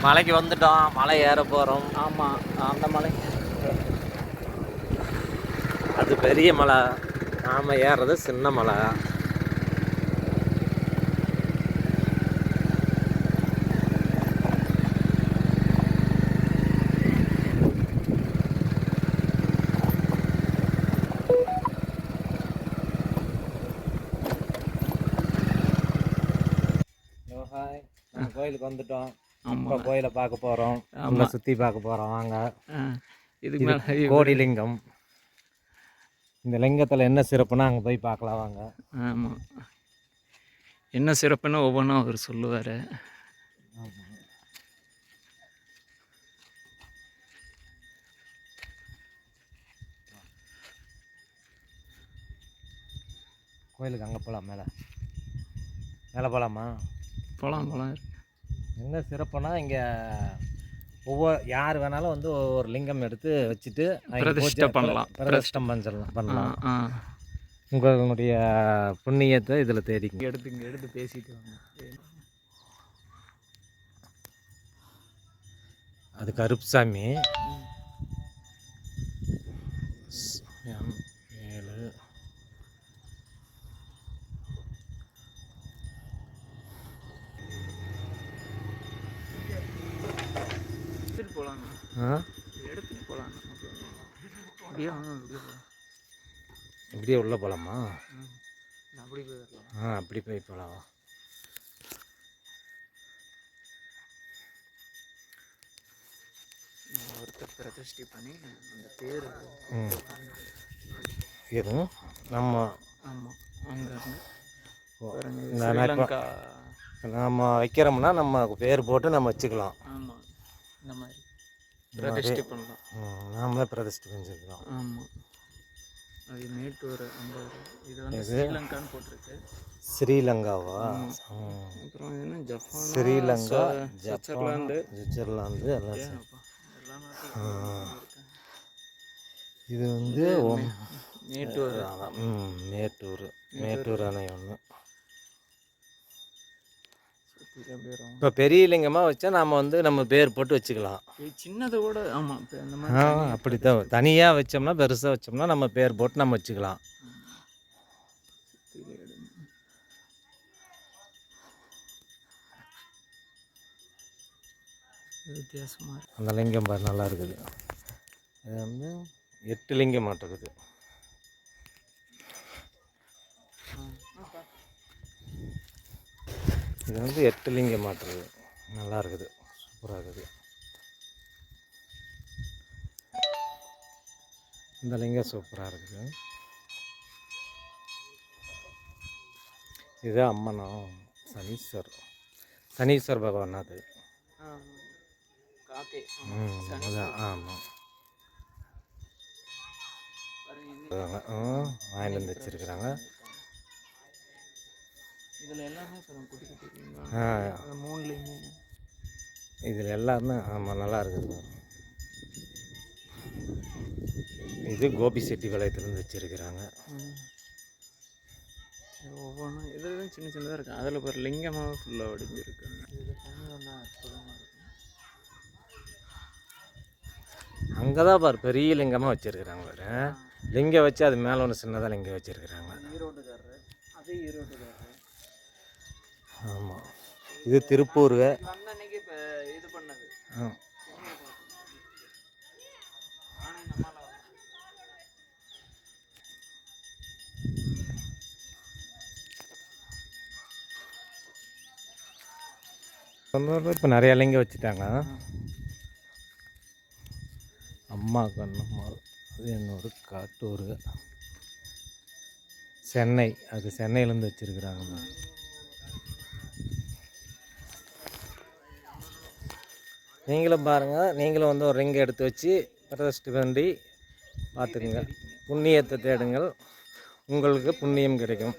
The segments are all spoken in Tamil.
மலைக்கு வந்துட்டோம். மலை ஏற போகிறோம். ஆமாம், அந்த மலை. அது பெரிய மலை, நாம் ஏறுறது சின்ன மலை. நம்ம கோயிலுக்கு வந்துட்டோம். இப்போ கோயிலை பார்க்க போகிறோம். நம்ம சுற்றி பார்க்க போகிறோம். வாங்க. இதுக்கு மேலே கோடிலிங்கம். இந்த லிங்கத்தில் என்ன சிறப்புன்னா அங்கே போய் பார்க்கலாம் வாங்க. ஆமாம், என்ன சிறப்புன்னு ஒவ்வொன்றும் அவர் சொல்லுவார். கோயிலுக்கு அங்கே போகலாம். மேலே போகலாமா? போகலாம். என்ன சிறப்புனா இங்கே யார் வேணாலும் வந்து ஒவ்வொரு லிங்கம் எடுத்து வச்சுட்டு பிரதிஷ்டை பண்ணலாம். பிரதிஷ்டம் பண்ணலாம். உங்களுடைய புண்ணியத்தை இதில் தேடிங்க. எடுத்து பேசிட்டு வாங்க. அது கருப்புசாமி. 7 எடுத்துட்டு போகலாம். இப்படியே உள்ளே போகலாமா? அப்படி போய் அப்படி போய் போகலாம். ஒருத்தர் பிரதிஷ்டை பண்ணி அந்த பேர் எதுவும் நம்ம ஆமாம் அங்கே நம்ம வைக்கிறோம்னா நம்ம பேர் போட்டு நம்ம வச்சுக்கலாம். ஆமாம், இந்த மாதிரி பிரதிஷ்டை பண்ணலாம். நாமளே பிரதிஷ்டை செஞ்சுக்கலாம். ஆமாம், அது மேட்டூர் அந்த இது வந்து ஸ்ரீலங்கான்னு போட்டிருக்கு. ஸ்ரீலங்காவா? அப்புறம் என்ன ஜப்பான், ஸ்ரீலங்கா, சுவிட்சர்லாந்து எல்லாம். இது வந்து மேட்டூர் அணை ஒன்று. இப்போ பெரிய லிங்கமாக வச்சா நாம் வந்து நம்ம பேர் போட்டு வச்சுக்கலாம். சின்னதை கூட ஆமாம் இந்த மாதிரி அப்படித்தான். தனியாக வச்சோம்னா, பெருசாக வச்சோம்னா நம்ம பேர் போட்டு நம்ம வச்சுக்கலாம். வித்தியாசமாக அந்த லிங்கம் பாரு, நல்லா இருக்குது. இது வந்து 8 லிங்கம் மாட்டிருக்குது. இது வந்து 8 லிங்கம் மாட்டுறது. நல்லா இருக்குது, சூப்பராக இருக்குது. இந்த லிங்கம் சூப்பராக இருக்குது. இது அம்மனம் சனீஸ்வர் பகவான். அது ஆமாம், வாங்கிட்டு வந்து வச்சுருக்குறாங்க. இதில் எல்லாமே இதில் எல்லாமே ஆமாம், நல்லா இருக்குது. இது கோபி செட்டி வளையத்துலேருந்து வச்சுருக்கிறாங்க. ஒவ்வொன்றும் இதில் சின்ன சின்னதாக இருக்குது. அதில் ஒரு லிங்கமாக ஃபுல்லாக வடிஞ்சிருக்காங்க. இதில் தண்ணி ஒன்றா அற்புதமாக இருக்கும். அங்கே தான் பாரு பெரிய லிங்கமாக வச்சுருக்குறாங்க. பாரு லிங்கம் வச்சு அது மேலே ஒன்று சின்னதாக லிங்கம் வச்சுருக்குறாங்க. ஈரோட்டுக்காரரு, அது ஈரோட்டுக்காரரு. ஆமாம், இது திருப்பூர். அன்னைக்கு இப்போ இது பண்ணது. இப்போ நிறைய லிங்கம் வச்சுட்டாங்க. அம்மா கண்ணம்மாள், அது என்னோட காட்டூர். சென்னை, அது சென்னையிலேருந்து வச்சுருக்குறாங்க. நீங்களும் பாருங்கள், நீங்களும் வந்து ஒரு ரிங்கை எடுத்து வச்சு பிரதிஷ்டை பண்ணி பார்த்துக்குங்க. புண்ணியத்தை தேடுங்கள், உங்களுக்கு புண்ணியம் கிடைக்கும்.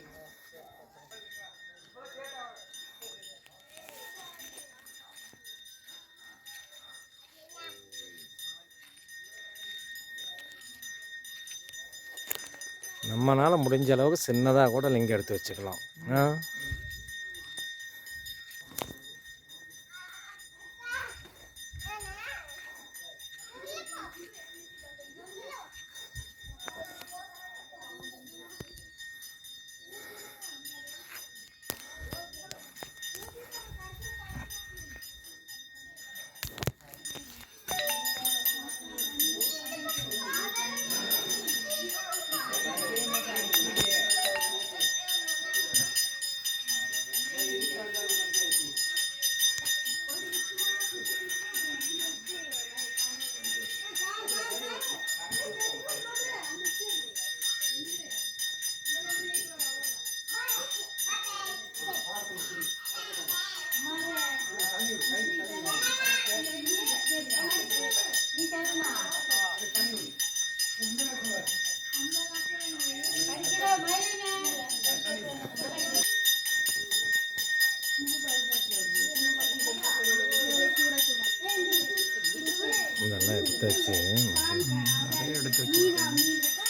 நம்மளால் முடிஞ்ச அளவுக்கு சின்னதாக கூட லிங்கம் எடுத்து வச்சுக்கலாம். எடுத்து வச்சு நிறைய எடுத்து வச்சுருக்காங்க.